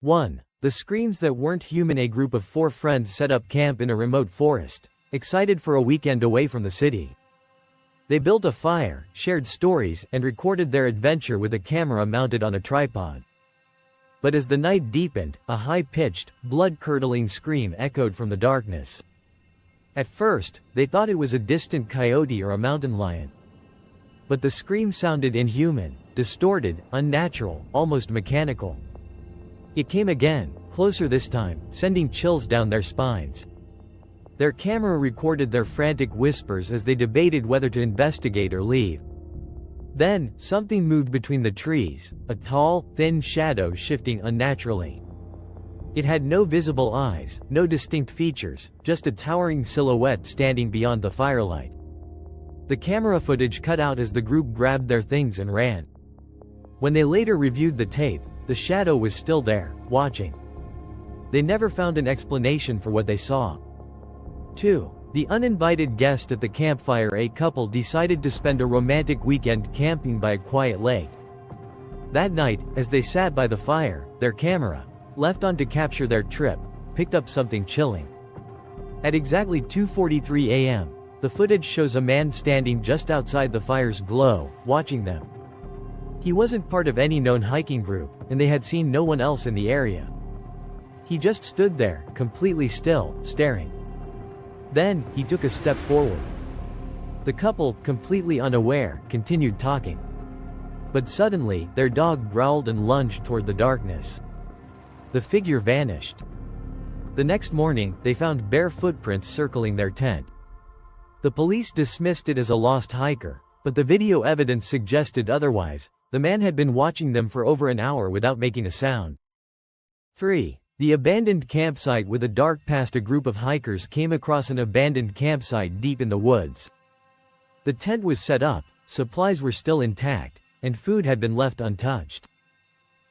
1. The screams that weren't human. A group of 4 friends set up camp in a remote forest, excited for a weekend away from the city. They built a fire, shared stories, and recorded their adventure with a camera mounted on a tripod. But as the night deepened, a high-pitched, blood-curdling scream echoed from the darkness. At first, they thought it was a distant coyote or a mountain lion. But the scream sounded inhuman, distorted, unnatural, almost mechanical. It came again, closer this time, sending chills down their spines. Their camera recorded their frantic whispers as they debated whether to investigate or leave. Then, something moved between the trees, a tall, thin shadow shifting unnaturally. It had no visible eyes, no distinct features, just a towering silhouette standing beyond the firelight. The camera footage cut out as the group grabbed their things and ran. When they later reviewed the tape, the shadow was still there, watching. They never found an explanation for what they saw. 2. The uninvited guest at the campfire. A couple decided to spend a romantic weekend camping by a quiet lake. That night, as they sat by the fire, their camera, left on to capture their trip, picked up something chilling. At exactly 2:43 a.m., the footage shows a man standing just outside the fire's glow, watching them. He wasn't part of any known hiking group, and they had seen no one else in the area. He just stood there, completely still, staring. Then, he took a step forward. The couple, completely unaware, continued talking. But suddenly, their dog growled and lunged toward the darkness. The figure vanished. The next morning, they found bare footprints circling their tent. The police dismissed it as a lost hiker, but the video evidence suggested otherwise. The man had been watching them for over an hour without making a sound. 3. The abandoned campsite. With a dark past, a group of hikers came across an abandoned campsite deep in the woods. The tent was set up, supplies were still intact, and food had been left untouched.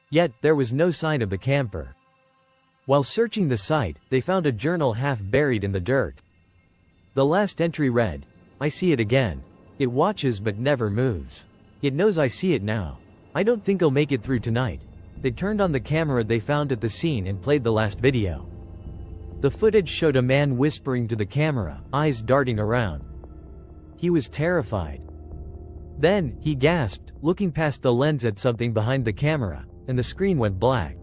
Yet, there was no sign of the camper. While searching the site, they found a journal half buried in the dirt. The last entry read, "I see it again. It watches but never moves. It knows I see it now. I don't think I'll make it through tonight." They turned on the camera they found at the scene and played the last video. The footage showed a man whispering to the camera, eyes darting around. He was terrified. Then, he gasped, looking past the lens at something behind the camera, and the screen went black.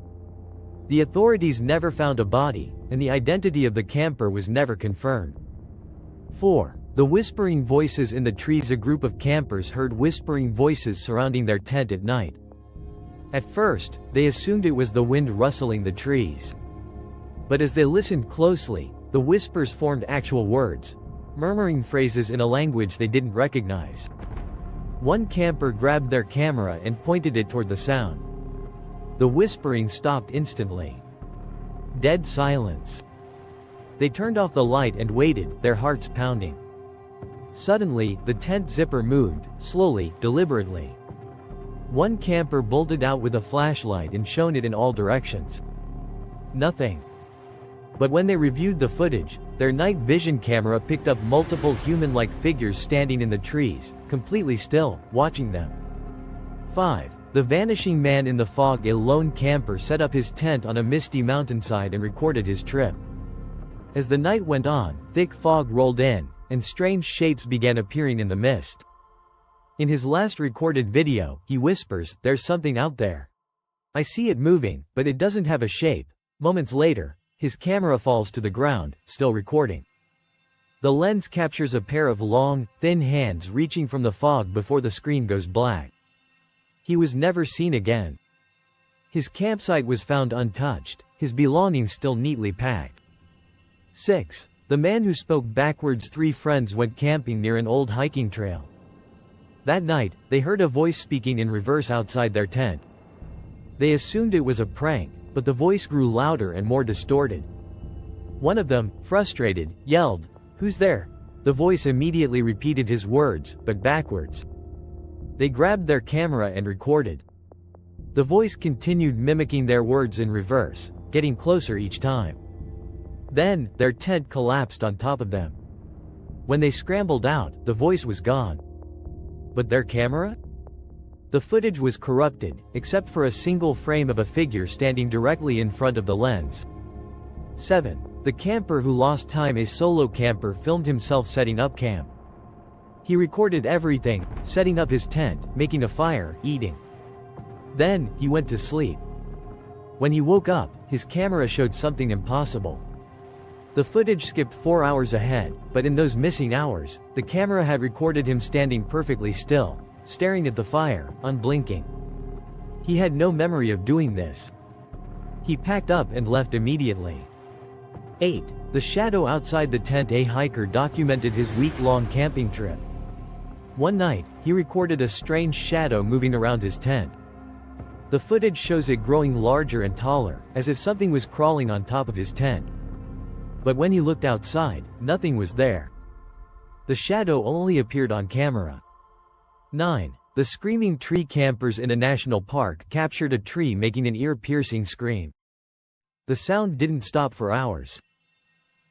The authorities never found a body, and the identity of the camper was never confirmed. 4. The whispering voices in the trees. A group of campers heard whispering voices surrounding their tent at night. At first, they assumed it was the wind rustling the trees. But as they listened closely, the whispers formed actual words, murmuring phrases in a language they didn't recognize. One camper grabbed their camera and pointed it toward the sound. The whispering stopped instantly. Dead silence. They turned off the light and waited, their hearts pounding. Suddenly, the tent zipper moved, slowly, deliberately. One camper bolted out with a flashlight and shone it in all directions. Nothing. But when they reviewed the footage, their night vision camera picked up multiple human-like figures standing in the trees, completely still, watching them. 5. The vanishing man in the fog. A lone camper set up his tent on a misty mountainside and recorded his trip. As the night went on, thick fog rolled in, and strange shapes began appearing in the mist. In his last recorded video, he whispers, "There's something out there. I see it moving, but it doesn't have a shape." Moments later, his camera falls to the ground, still recording. The lens captures a pair of long, thin hands reaching from the fog before the screen goes black. He was never seen again. His campsite was found untouched, his belongings still neatly packed. 6. The man who spoke backwards. 3 friends went camping near an old hiking trail. That night, they heard a voice speaking in reverse outside their tent. They assumed it was a prank, but the voice grew louder and more distorted. One of them, frustrated, yelled, "Who's there?" The voice immediately repeated his words, but backwards. They grabbed their camera and recorded. The voice continued mimicking their words in reverse, getting closer each time. Then, their tent collapsed on top of them. When they scrambled out, the voice was gone. But their camera? The footage was corrupted, except for a single frame of a figure standing directly in front of the lens. 7. The camper who lost time. A solo camper filmed himself setting up camp. He recorded everything, setting up his tent, making a fire, eating. Then, he went to sleep. When he woke up, his camera showed something impossible. The footage skipped 4 hours ahead, but in those missing hours, the camera had recorded him standing perfectly still, staring at the fire, unblinking. He had no memory of doing this. He packed up and left immediately. 8. The shadow outside the tent. A hiker documented his week-long camping trip. One night, he recorded a strange shadow moving around his tent. The footage shows it growing larger and taller, as if something was crawling on top of his tent. But when he looked outside, nothing was there. The shadow only appeared on camera. 9. The screaming tree. Campers in a national park captured a tree making an ear-piercing scream. The sound didn't stop for hours.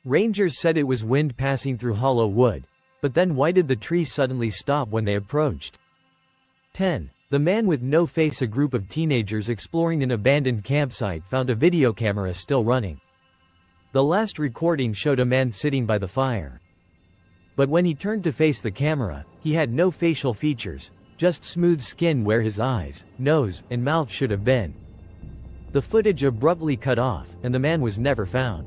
Rangers said it was wind passing through hollow wood, but then why did the tree suddenly stop when they approached? 10. The man with no face. A group of teenagers exploring an abandoned campsite found a video camera still running. The last recording showed a man sitting by the fire. But when he turned to face the camera, he had no facial features, just smooth skin where his eyes, nose, and mouth should have been. The footage abruptly cut off, and the man was never found.